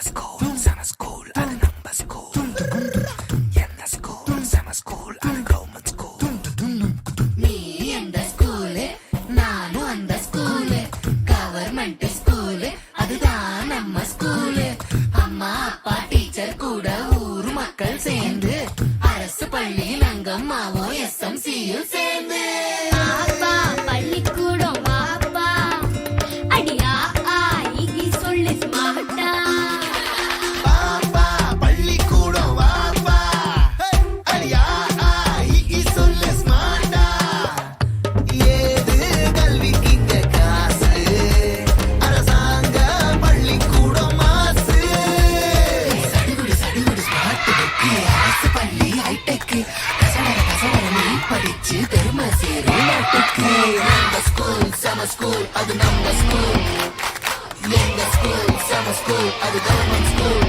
school, summer school, அது நம்ம school. எந்த school, summer school, அது government school. நீ எந்த ஸ்கூலு நானும் அந்த ஸ்கூலு கவர்மெண்ட் ஸ்கூலு அதுதான் நம்ம ஸ்கூலு அம்மா அப்பா டீச்சர் கூட ஊர் மக்கள் சேர்ந்து அரசு பள்ளியில் அங்கம்மாவும் SMCயும் சேர்ந்து அப்பா பள்ளிக்கூடம் வாப்பா அடியா ஆகி சொல்லு ஸ்மார்ட்டா பாப்பா பள்ளிக்கூடம் வாப்பா அடியா ஆகி சொல்லு ஸ்மார்ட்டா ஏது கல்விக்கு இங்க காசு அரசாங்க பள்ளிக்கூடம் மாசு சடுகுடு சடுகுடு ஸ்மார்ட் வெக்கு அரசு பள்ளி ஹைடெக்கு கசடர நீ படிச்சு பெருமை சேரு நாட்டுக்கு எங்க ஸ்கூல் சம ஸ்கூல் அது நம்ம ஸ்கூல் எங்க ஸ்கூல் சம ஸ்கூல் அது கவர்மெண்ட் ஸ்கூல்